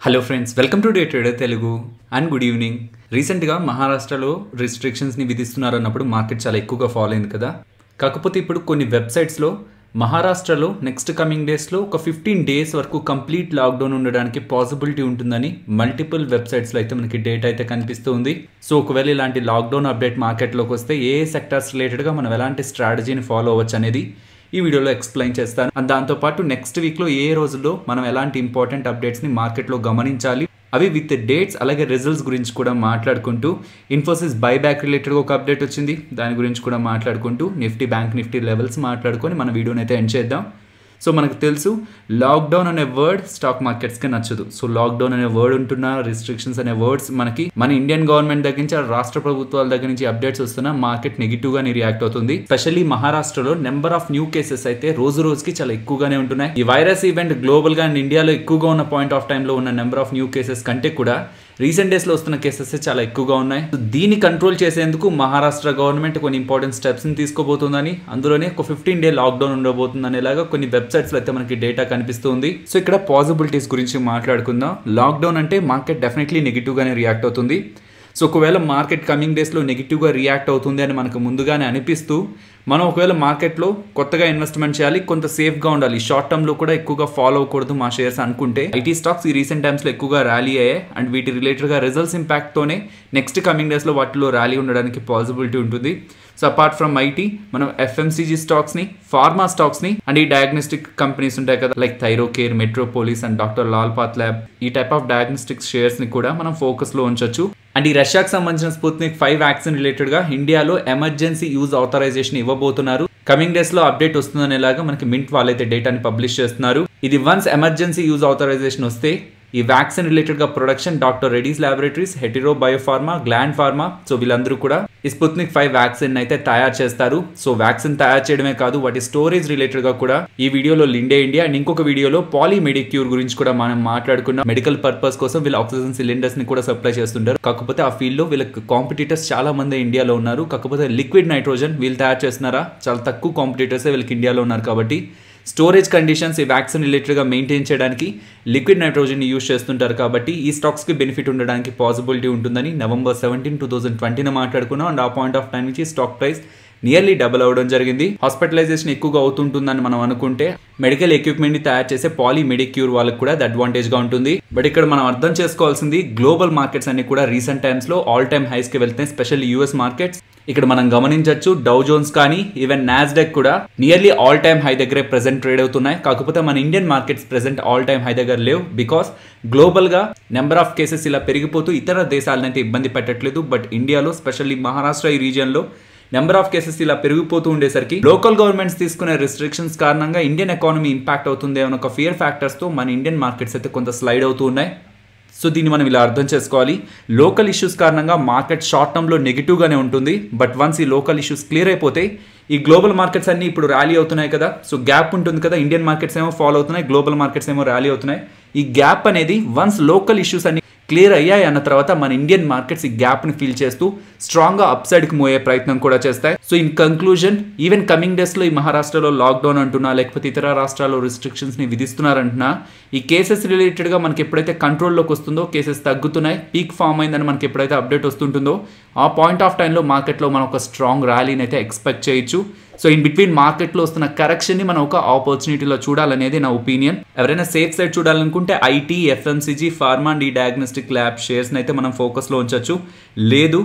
Hello friends, welcome to day trader Telugu and good evening. రీసెంట్గా మహారాష్ట్రలో రిస్ట్రిక్షన్స్ని విధిస్తున్నారన్నప్పుడు market చాలా ఎక్కువగా ఫాలో అయింది కదా. కాకపోతే ఇప్పుడు కొన్ని వెబ్సైట్స్లో మహారాష్ట్రలో నెక్స్ట్ కమింగ్ డేస్లో ఒక 15 days వరకు కంప్లీట్ లాక్డౌన్ ఉండడానికి పాసిబిలిటీ ఉంటుందని మల్టిపుల్ వెబ్సైట్స్లో అయితే మనకి డేటా అయితే కనిపిస్తుంది. సో ఒకవేళ ఇలాంటి లాక్డౌన్ అప్డేట్ మార్కెట్లోకి వస్తే ఏ సెక్టార్స్ రిలేటెడ్గా మనం ఎలాంటి స్ట్రాటజీని ఫాలో అవ్వచ్చు అనేది ఈ వీడియోలో ఎక్స్ప్లెయిన్ చేస్తాను. అండ్ దాంతోపాటు నెక్స్ట్ వీక్లో ఏ రోజుల్లో మనం ఎలాంటి ఇంపార్టెంట్ అప్డేట్స్ని మార్కెట్లో గమనించాలి, అవి విత్ డేట్స్ అలాగే రిజల్ట్స్ గురించి కూడా మాట్లాడుకుంటూ, ఇన్ఫోసిస్ బైబ్యాక్ రిలేటెడ్గా ఒక అప్డేట్ వచ్చింది, దాని గురించి కూడా మాట్లాడుకుంటూ, బ్యాంక్ నిఫ్టీ లెవెల్స్ మాట్లాడుకొని మన వీడియోని అయితే ఎండ్ చేద్దాం. సో మనకు తెలుసు లాక్డౌన్ అనే వర్డ్ స్టాక్ మార్కెట్స్కి నచ్చదు. సో లాక్డౌన్ అనే వర్డ్ ఉంటున్నా, రిస్ట్రిక్షన్స్ అనే వర్డ్స్ మనకి మన ఇండియన్ గవర్నమెంట్ దగ్గర నుంచి రాష్ట్ర ప్రభుత్వాల దగ్గర నుంచి అప్డేట్స్ వస్తున్నా మార్కెట్ నెగిటివ్ గానే రియాక్ట్ అవుతుంది. స్పెషల్లీ మహారాష్ట్రలో నెంబర్ ఆఫ్ న్యూ కేసెస్ అయితే రోజు రోజుకి చాలా ఎక్కువగానే ఉంటున్నాయి. ఈ వైరస్ ఈవెంట్ గ్లోబల్ గా అండ్ ఇండియాలో ఎక్కువగా ఉన్న పాయింట్ ఆఫ్ టైంలో ఉన్న నెంబర్ ఆఫ్ న్యూ కేసెస్ కంటే కూడా రీసెంట్ డేస్లో వస్తున్న కేసెస్ చాలా ఎక్కువగా ఉన్నాయి. దీన్ని కంట్రోల్ చేసేందుకు మహారాష్ట్ర గవర్నమెంట్ కొన్ని ఇంపార్టెంట్ స్టెప్స్ని తీసుకోబోతుందని, అందులోనే ఒక 15 day లాక్డౌన్ ఉండబోతుంది అనేలాగా కొన్ని వెబ్సైట్స్లో అయితే మనకి డేటా కనిపిస్తుంది. సో ఇక్కడ పాసిబిలిటీస్ గురించి మాట్లాడుకుందాం. లాక్డౌన్ అంటే మార్కెట్ డెఫినెట్లీ నెగిటివ్గానే రియాక్ట్ అవుతుంది. సో ఒకవేళ మార్కెట్ కమింగ్ డేస్లో నెగిటివ్గా రియాక్ట్ అవుతుంది అని మనకు ముందుగానే అనిపిస్తూ, మనం ఒకవేళ మార్కెట్లో కొత్తగా ఇన్వెస్ట్మెంట్ చేయాలి, కొంత సేఫ్గా ఉండాలి, షార్ట్ టర్మ్లో కూడా ఎక్కువగా ఫాలో అవ్వకూడదు మా షేర్స్ అనుకుంటే, ఐటీ స్టాక్స్ ఈ రీసెంట్ టైమ్స్లో ఎక్కువగా ర్యాలీ అయ్యాయి అండ్ వీటి రిలేటెడ్గా రిజల్ట్స్ ఇంపాక్ట్తోనే నెక్స్ట్ కమింగ్ డేస్లో వాటిలో ర్యాలీ ఉండడానికి పాసిబిలిటీ ఉంటుంది. సో అపార్ట్ ఫ్రమ్ ఐటీ, మనం ఎఫ్ఎంసీజీ స్టాక్స్ని, ఫార్మా స్టాక్స్ని అండ్ ఈ డయాగ్నోస్టిక్ కంపెనీస్ ఉంటాయి కదా, like Thyrocare, Metropolis and doctor Lal path lab, ఈ టైప్ ఆఫ్ డయాగ్నోస్టిక్ షేర్స్ని కూడా మనం ఫోకస్లో ఉంచవచ్చు. అండ్ ఈ రష్యాకి సంబంధించిన స్పుత్నిక్ 5 వ్యాక్సిన్ రిలేటెడ్గా ఇండియాలో ఎమర్జెన్సీ యూజ్ ఆథరైజేషన్ ఇవ్వబోతున్నారు. కమింగ్ డేస్లో అప్డేట్ వస్తుందనేలాగా మనకి మింట్ వాళ్ళైతే డేటాని పబ్లిష్ చేస్తున్నారు. ఇది వన్స్ ఎమర్జెన్సీ యూజ్ ఆథరైజేషన్ వస్తే ఈ వ్యాక్సిన్ రిలేటెడ్గా production doctor Reddy's laboratories, Hetero Biopharma, Gland Pharma, so వీళ్ళందరూ కూడా ఈ స్పుత్నిక్ 5 వ్యాక్సిన్ అయితే తయారు చేస్తారు. సో వ్యాక్సిన్ తయారు చేయడమే కాదు, వాటి స్టోరేజ్ రిలేటెడ్గా కూడా ఈ వీడియోలో లిండే ఇండియా అండ్ ఇంకొక వీడియోలో పాలీమెడిక్యూర్ గురించి కూడా మనం మాట్లాడుకున్నాం. మెడికల్ పర్పస్ కోసం వీళ్ళు ఆక్సిజన్ సిలిండర్స్ ని కూడా సప్లై చేస్తుంటారు. కాకపోతే ఆ ఫీల్డ్ లో వీళ్ళకి కాంపిటీటర్స్ చాలా మంది ఇండియాలో ఉన్నారు. కాకపోతే లిక్విడ్ నైట్రోజన్ వీళ్ళు తయారు చేస్తున్నారా, చాలా తక్కువ కాంపిటీటర్సే వీళ్ళకి ఇండియాలో ఉన్నారు. కాబట్టి స్టోరేజ్ కండిషన్స్ ఈ వ్యాక్సిన్ రిలేటెడ్గా మెయింటైన్ చేయడానికి లిక్విడ్ నైట్రోజన్ యూజ్ చేస్తుంటారు. కాబట్టి ఈ స్టాక్స్కి బెనిఫిట్ ఉండడానికి పాసిబిలిటీ ఉంటుందని November 17, 2020 మాట్లాడుకున్నాం. అండ్ ఆ పాయింట్ ఆఫ్ టైం నుంచి స్టాక్ ప్రైస్ నియర్లీ డబుల్ అవ్వడం జరిగింది. హాస్పిటలైజేషన్ ఎక్కువగా అవుతుంటుందని మనం అనుకుంటే మెడికల్ ఎక్విప్మెంట్ ని తయారు చేసే పాలీమెడిక్యూర్ వాళ్ళకి కూడా అడ్వాంటేజ్ గా ఉంటుంది. బట్ ఇక్కడ మనం అర్థం చేసుకోవాల్సింది, గ్లోబల్ మార్కెట్స్ అన్ని కూడా రీసెంట్ టైమ్స్ లో ఆల్ టైమ్ హైస్ కి వెళ్తాయి, స్పెషల్లీ యూఎస్ మార్కెట్స్. ఇక్కడ మనం గమనించవచ్చు, డౌ జోన్స్ కానీ ఈవెన్ నాస్డాక్ కూడా నియర్లీ ఆల్ టైమ్ హై దగ్గరే ప్రెసెంట్ ట్రేడ్ అవుతున్నాయి. కాకపోతే మన Indian markets present all time high దగ్గర లేవు. బికాస్ గ్లోబల్ గా నెంబర్ ఆఫ్ కేసెస్ ఇలా పెరిగిపోతూ ఇతర దేశాలనైతే ఇబ్బంది పెట్టట్లేదు. బట్ ఇండియాలో స్పెషల్లీ మహారాష్ట్ర ఈ రీజియన్ లో నెంబర్ ఆఫ్ కేసెస్ ఇలా పెరిగిపోతూ ఉండేసరికి లోకల్ గవర్నమెంట్స్ తీసుకునే రిస్ట్రిక్షన్స్ కారణంగా ఇండియన్ ఎకానమీ ఇంపాక్ట్ అవుతుంది అనే ఒక ఫియర్ ఫ్యాక్టర్స్తో మన ఇండియన్ మార్కెట్స్ అయితే కొంత స్లైడ్ అవుతూ ఉన్నాయి. సో దీన్ని మనం ఇలా అర్థం చేసుకోవాలి. లోకల్ ఇష్యూస్ కారణంగా మార్కెట్ షార్ట్ టర్మ్లో నెగిటివ్గానే ఉంటుంది. బట్ వన్స్ ఈ లోకల్ ఇష్యూస్ క్లియర్ అయిపోతే ఈ గ్లోబల్ మార్కెట్స్ అన్ని ఇప్పుడు ర్యాలీ అవుతున్నాయి కదా, సో గ్యాప్ ఉంటుంది కదా, ఇండియన్ మార్కెట్స్ ఏమో ఫాలో అవుతున్నాయి, గ్లోబల్ మార్కెట్స్ ఏమో ర్యాలీ అవుతున్నాయి. ఈ గ్యాప్ అనేది వన్స్ లోకల్ ఇష్యూస్ అన్ని క్లియర్ అయ్యాయి అన్న తర్వాత మన ఇండియన్ మార్కెట్స్ ఈ గ్యాప్ని ఫిల్ చేస్తూ స్ట్రాంగ్గా అప్ సైడ్కి మూవ్ అయ్యే ప్రయత్నం కూడా చేస్తాయి. So in conclusion, even coming డేస్లో ఈ మహారాష్ట్రలో లాక్డౌన్ అంటున్నా, లేకపోతే ఇతర రాష్ట్రాల్లో రిస్ట్రిక్షన్స్ని విధిస్తున్నారంటున్నా, ఈ కేసెస్ రిలేటెడ్గా మనకి ఎప్పుడైతే కంట్రోల్లోకి వస్తుందో, కేసెస్ తగ్గుతున్నాయి, పీక్ ఫామ్ అయిందని మనకి ఎప్పుడైతే అప్డేట్ వస్తుంటుందో, ఆ పాయింట్ ఆఫ్ టైంలో మార్కెట్లో మనం ఒక స్ట్రాంగ్ ర్యాలీని అయితే ఎక్స్పెక్ట్ చేయొచ్చు. సో ఇన్ బిట్వీన్ మార్కెట్లో వస్తున్న కరెక్షన్ని మనం ఒక ఆపర్చునిటీలో చూడాలనేది నా ఒపీనియన్. ఎవరైనా సేఫ్ సైడ్ చూడాలనుకుంటే ఐటీ, ఎఫ్ఎంసీజీ, ఫార్మా అండ్ ఈ డయాగ్నోస్టిక్ ల్యాబ్ షేర్స్ని అయితే మనం ఫోకస్లో ఉంచవచ్చు. లేదు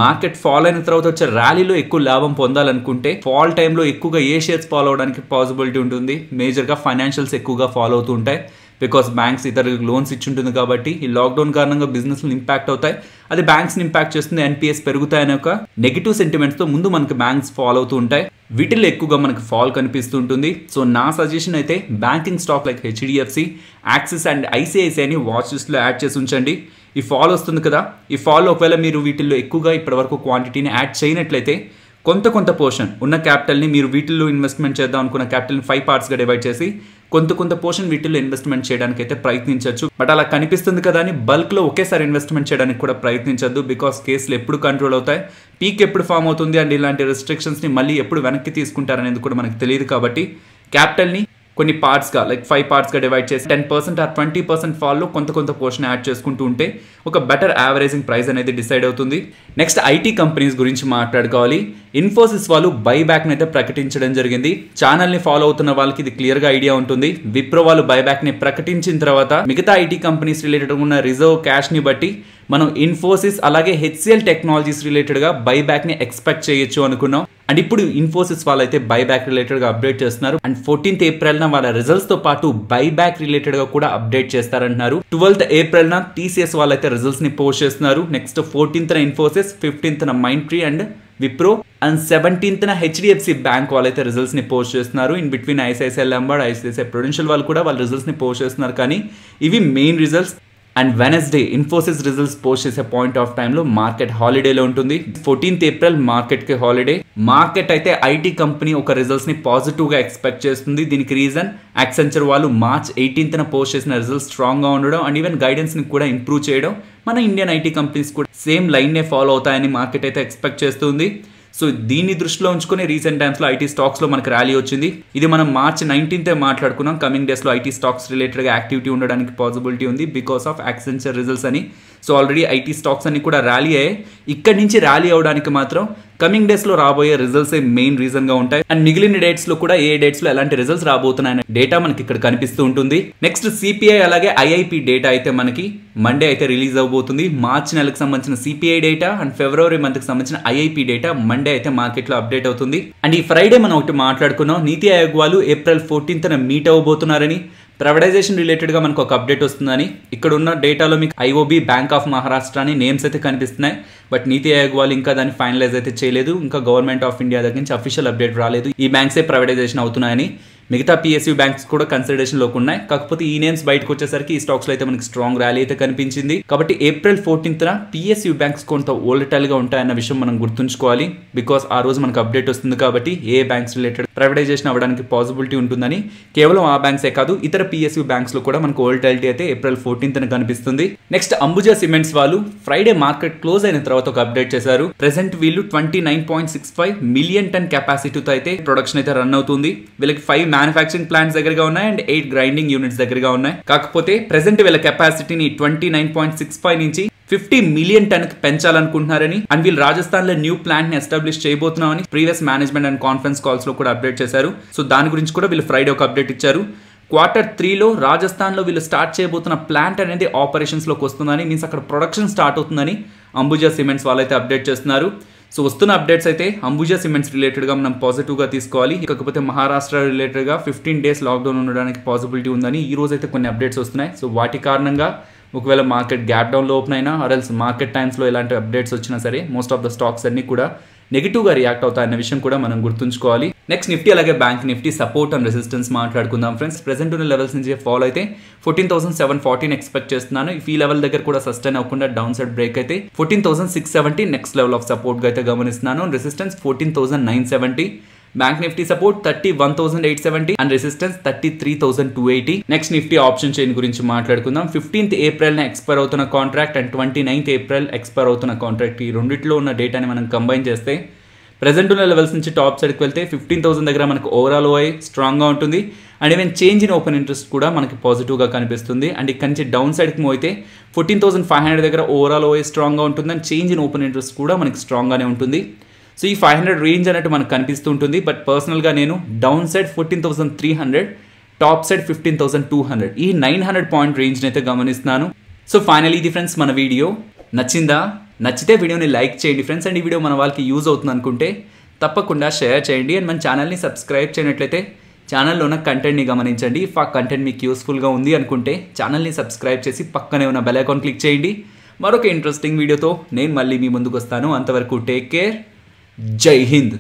మార్కెట్ ఫాల్ అయిన తర్వాత వచ్చే ర్యాలీలో ఎక్కువ లాభం పొందాలనుకుంటే ఫాల్ టైంలో ఎక్కువగా ఏ షేర్స్ ఫాలో అవడానికి పాసిబిలిటీ ఉంటుంది, మేజర్గా ఫైనాన్షియల్స్ ఎక్కువగా ఫాలో అవుతూ ఉంటాయి. బికాస్ బ్యాంక్స్ ఇతర లోన్స్ ఇచ్చి ఉంటుంది కాబట్టి ఈ లాక్డౌన్ కారణంగా బిజినెస్లు ఇంపాక్ట్ అవుతాయి, అది బ్యాంక్స్ని ఇంపాక్ట్ చేస్తుంది, ఎన్పిఎస్ పెరుగుతాయనే ఒక నెగిటివ్ సెంటిమెంట్స్తో ముందు మనకి బ్యాంక్స్ ఫాలో అవుతూ ఉంటాయి. వీటిల్లో ఎక్కువగా మనకి ఫాల్ కనిపిస్తుంటుంది. సో నా సజెషన్ అయితే banking stock like HDFC, Axis and ఐసిఐసిఐని వాచ్ లిస్ట్లో యాడ్ చేసి ఉంచండి. ఈ ఫాల్ వస్తుంది కదా, ఈ ఫాల్ ఒకవేళ మీరు వీటిల్లో ఎక్కువగా ఇప్పటివరకు క్వాంటిటీని యాడ్ చేయనట్లయితే కొంత పోర్షన్ ఉన్న క్యాపిటల్ని మీరు వీటిల్లో ఇన్వెస్ట్మెంట్ చేద్దాం అనుకున్న క్యాపిటల్ని 5 పార్ట్స్గా డివైడ్ చేసి కొంత పోర్షన్ వీటిల్లో ఇన్వెస్ట్మెంట్ చేయడానికి అయితే ప్రయత్నించవచ్చు. బట్ అలా కనిపిస్తుంది కదా అని బల్క్లో ఒకేసారి ఇన్వెస్ట్మెంట్ చేయడానికి కూడా ప్రయత్నించద్దు. బికాస్ కేసులు ఎప్పుడు కంట్రోల్ అవుతాయి, పీక్ ఎప్పుడు ఫామ్ అవుతుంది అండ్ ఇలాంటి రెస్ట్రిక్షన్స్ని మళ్ళీ ఎప్పుడు వెనక్కి తీసుకుంటారనేది కూడా మనకు తెలియదు. కాబట్టి క్యాపిటల్ని కొన్ని పార్ట్స్గా లైక్ 5 పార్ట్స్గా డివైడ్ చేసి 10% ఆర్ 20% ఫాల్లో కొంత పోర్షన్ యాడ్ చేసుకుంటూ ఉంటే ఒక బెటర్ యావరేజింగ్ ప్రైస్ అనేది డిసైడ్ అవుతుంది. నెక్స్ట్ ఐటీ కంపెనీస్ గురించి మాట్లాడుకోవాలి. ఇన్ఫోసిస్ వాళ్ళు బైబ్యాక్ని అయితే ప్రకటించడం జరిగింది. ఛానల్ని ఫాలో అవుతున్న వాళ్ళకి ఇది క్లియర్గా ఐడియా ఉంటుంది. విప్రో వాళ్ళు బైబ్యాక్ని ప్రకటించిన తర్వాత మిగతా ఐటీ కంపెనీస్ రిలేటెడ్ ఉన్న రిజర్వ్ క్యాష్ని బట్టి మనం ఇన్ఫోసిస్ అలాగే హెచ్సిఎల్ టెక్నాలజీస్ రిలేటెడ్గా బైబ్యాక్ని ఎక్స్పెక్ట్ చేయొచ్చు అనుకున్నాం. అండ్ ఇప్పుడు ఇన్ఫోసిస్ వాళ్ళైతే బైబ్యాక్ రిలేటెడ్గా అప్డేట్ చేస్తున్నారు. అండ్ 14th ఏప్రిల్న వాళ్ళ రిజల్ట్స్తో పాటు బైబ్యాక్ రిలేటెడ్గా కూడా అప్డేట్ చేస్తారంటున్నారు. 12th ఏప్రిల్న టీసీఎస్ వాళ్ళైతే రిజల్ట్స్ని పోస్ట్ చేస్తున్నారు. Next 14th Infosys, 15th mind tree and Wipro and 17th HDFC bank వాళ్ళైతే రిజల్ట్స్ని పోస్ట్ చేస్తున్నారు. In between ICICI Lombard, ICICI Prudential వాళ్ళు కూడా వాళ్ళ రిజల్ట్స్ని పోస్ట్ చేస్తున్నారు. కానీ ఇవి main results. And Wednesday Infosys results post చేసే పాయింట్ ఆఫ్ టైంలో మార్కెట్ హాలిడేలో ఉంటుంది. 14th ఏప్రిల్ మార్కెట్కి హాలిడే. మార్కెట్ అయితే ఐటీ కంపెనీ ఒక రిజల్ట్స్ని పాజిటివ్గా ఎక్స్పెక్ట్ చేస్తుంది. దీనికి రీజన్ యాక్సెంచర్ వాళ్ళు March 18th పోస్ట్ చేసిన రిజల్ట్స్ స్ట్రాంగ్గా ఉండడం అండ్ ఈవెన్ గైడెన్స్ని కూడా ఇంప్రూవ్ చేయడం. మన ఇండియన్ ఐటీ కంపెనీస్ కూడా సేమ్ లైన్నే ఫాలో అవుతాయని మార్కెట్ అయితే ఎక్స్పెక్ట్ చేస్తుంది. సో దీన్ని దృష్టిలో ఉంచుకొని రీసెంట్ టైమ్స్లో ఐటీ స్టాక్స్లో మనకు ర్యాలీ వచ్చింది. ఇది మనం March 19th మాట్లాడుకున్నాం. కమింగ్ డేస్లో ఐటీ స్టాక్స్ రిలేటెడ్గా యాక్టివిటీ ఉండడానికి పాసిబిలిటీ ఉంది బికాస్ ఆఫ్ యాక్సెంచర్ రిజల్ట్స్ అని. సో ఆల్రెడీ ఐటీ స్టాక్స్ అన్ని కూడా ర్యాలీ అయ్యాయి. ఇక్కడి నుంచి ర్యాలీ అవడానికి మాత్రం కమింగ్ డేస్లో రాబోయే రిజల్ట్సే మెయిన్ రీజన్గా ఉంటాయి. అండ్ మిగిలిన డేట్స్లో కూడా ఏ డేట్స్లో ఎలాంటి రిజల్ట్స్ రాబోతున్నాయనే డేటా మనకి ఇక్కడ కనిపిస్తూ ఉంటుంది. నెక్స్ట్ సిపిఐ అలాగే ఐఐపి డేటా అయితే మనకి మండే అయితే రిలీజ్ అవబోతుంది. మార్చ్ నెలకు సంబంధించిన సిపిఐ డేటా అండ్ ఫిబ్రవరి మంత్కి సంబంధించిన ఐఐపి డేటా మండే అయితే మార్కెట్లో అప్డేట్ అవుతుంది. అండ్ ఈ ఫ్రైడే మనం ఒకటి మాట్లాడుకున్నాం. నీతి ఆయోగ్ వాళ్ళు April 14th మీట్ అవ్వబోతున్నారని, ప్రైవేటైజేషన్ రిలేటెడ్గా మనకు ఒక అప్డేట్ వస్తుందని. ఇక్కడ ఉన్న డేటాలో మీకు ఐఓబి, బ్యాంక్ ఆఫ్ మహారాష్ట్ర అని నేమ్స్ అయితే కనిపిస్తున్నాయి. బట్ నీతి ఆయోగ్ వాళ్ళు ఇంకా దాన్ని ఫైనలైజ్ అయితే చేయలేదు. ఇంకా గవర్నమెంట్ ఆఫ్ ఇండియా దగ్గర నుంచి అఫీషియల్ అప్డేట్ రాలేదు ఈ బ్యాంక్సే ప్రైవేటైజేషన్ అవుతున్నాయని. మిగతా పిఎస్యూ బ్యాంక్స్ కూడా కన్సిడరేషన్లోకి ఉన్నాయి. కాకపోతే ఈ నేమ్స్ బయటకు వచ్చేసరికి ఈ స్టాక్స్లో అయితే మనకి స్ట్రాంగ్ ర్యాలీ అయితే కనిపించింది. కాబట్టి April 14th పిఎస్యూ బ్యాంక్స్ కొంత వోలటైల్గా ఉంటాయన్న విషయం మనం గుర్తుంచుకోవాలి. బికాస్ ఆ రోజు మనకు అప్డేట్ వస్తుంది కాబట్టి ఏ బ్యాంక్స్ రిలేటెడ్ ప్రైవేటైజేషన్ అవ్వడానికి పాసిబిలిటీ ఉంటుందని. కేవలం ఆ బ్యాంక్సే కాదు ఇతర పిఎస్యూ బ్యాంక్స్లో కూడా మనకు వోలటాలిటీ అయితే April 14th కనిపిస్తుంది. నెక్స్ట్ అంబుజా సిమెంట్స్ వాళ్ళు ఫ్రైడే మార్కెట్ క్లోజ్ అయిన తర్వాత ఒక అప్డేట్ చేశారు. ప్రెసెంట్ వీళ్ళు 29.65 మిలియన్ టన్ కెపాసిటీతో అయితే ప్రొడక్షన్ అయితే రన్ అవుతుంది. వీళ్ళకి 5 మ్యానుఫ్యాక్చరింగ్ ప్లాంట్స్ దగ్గరగా ఉన్నాయి అండ్ 8 గ్రైండింగ్ యూనిట్స్ దగ్గరగా ఉన్నాయి. కాకపోతే ప్రెసెంట్ వీళ్ళ కెపాసిటీని 29.65 నుంచి 50 మిలియన్ టన్ కి పెంచాలనుకుంటున్నారని అండ్ వీళ్ళు రాజస్థాన్ లో న్యూ ప్లాంట్ ని ఎస్టాబ్లిష్ చేయబోతున్నామని previous management and conference calls లో కూడా అప్డేట్ చేశారు. సో దాని గురించి కూడా వీళ్ళు ఫ్రైడే ఒక అప్డేట్ ఇచ్చారు. Q3లో రాజస్థాన్లో వీళ్ళు స్టార్ట్ చేయబోతున్న ప్లాంట్ అనేది ఆపరేషన్స్లోకి వస్తుందని, మీన్స్ అక్కడ ప్రొడక్షన్ స్టార్ట్ అవుతుందని అంబుజా సిమెంట్స్ వాళ్ళైతే అప్డేట్ చేస్తున్నారు. సో వస్తున్న అప్డేట్స్ అయితే అంబుజా సిమెంట్స్ రిలేటెడ్గా మనం పాజిటివ్గా తీసుకోవాలి. కాకపోతే మహారాష్ట్ర రిలేటెడ్గా 15 days లాక్డౌన్ ఉండడానికి పాసిబిలిటీ ఉందని ఈ రోజు అయితే కొన్ని అప్డేట్స్ వస్తున్నాయి. సో వాటి కారణంగా ఒకవేళ మార్కెట్ గ్యాప్ డౌన్లో ఓపెన్ అయినా ఆర్ఎల్స్ మార్కెట్ టైమ్స్లో ఎలాంటి అప్డేట్స్ వచ్చినా సరే మోస్ట్ ఆఫ్ ద స్టాక్స్ అన్ని కూడా నెగిటివ్గా రియాక్ట్ అవుతాయన్న విషయం కూడా మనం గుర్తుంచుకోవాలి. నెక్స్ట్ నిఫ్టీ అలాగే bank Nifty support and resistance మాట్లాడుకుందాం ఫ్రెండ్స్. ప్రెసెంట్ ఉన్న లెవెల్స్ నుంచి ఫాలో అయితే 14,714 ఎక్స్పెక్ట్ చేస్తున్నాను. ఈ లెవెల్ దగ్గర కూడా సస్టైన్ అవ్వకుండా డౌన్ సైడ్ బ్రేక్ అయితే 14,670 నెక్స్ట్ లెవెల్ ఆఫ్ సపోర్ట్గా అయితే గమనిస్తున్నాను. Resistance 14,970. Bank Nifty support 31,870 and resistance 33,280. Next Nifty option chain గురించి మాట్లాడుకుందాం. 15th ఏప్రిల్ ఎక్స్పైర్ అవుతున్న contract and 29th April expire అవుతున్న కాంట్రాక్ట్ ఈ రెండిట్లో ఉన్న డేటాని మనం కంబైన్ చేస్తే ప్రెసెంట్ ఉన్న లెవెల్స్ నుంచి టాప్ సైడ్కి వెళ్తే 15,000 దగ్గర మనకు ఓవరాల్ ఓఐ స్ట్రాంగ్గా ఉంటుంది and even change in open interest కూడా మనకి పాజిటివ్గా కనిపిస్తుంది. అండ్ ఇక్కడ నుంచి డౌన్ సైడ్కి మూవ్ అయితే 14,500 దగ్గర ఓవరాల్ ఓఐ స్ట్రాంగ్గా ఉంటుంది and change in open interest కూడా మనకి స్ట్రాంగ్గానే ఉంటుంది. సో ఈ 500 రేంజ్ అన్నట్టు మనకు కనిపిస్తూ ఉంటుంది. బట్ పర్సనల్గా నేను డౌన్ సైడ్ 14,300, టాప్ సైడ్ 15,200 ఈ 900 పాయింట్ రేంజ్ని అయితే గమనిస్తున్నాను. సో ఫైనలీ ఇది ఫ్రెండ్స్ మన వీడియో నచ్చిందా? నచ్చితే వీడియోని లైక్ చేయండి ఫ్రెండ్స్. అండ్ ఈ వీడియో మన వాళ్ళకి యూజ్ అవుతుంది అనుకుంటే తప్పకుండా షేర్ చేయండి. అండ్ మన ఛానల్ని సబ్స్క్రైబ్ చేయనట్లయితే ఛానల్లో ఉన్న కంటెంట్ని గమనించండి. ఇఫ్ ఆ కంటెంట్ మీకు యూస్ఫుల్గా ఉంది అనుకుంటే ఛానల్ని సబ్స్క్రైబ్ చేసి పక్కనే ఉన్న బెల్ ఐకాన్ క్లిక్ చేయండి. మరొక ఇంట్రెస్టింగ్ వీడియోతో నేను మళ్ళీ మీ ముందుకు వస్తాను. అంతవరకు టేక్ కేర్. జై హింద్.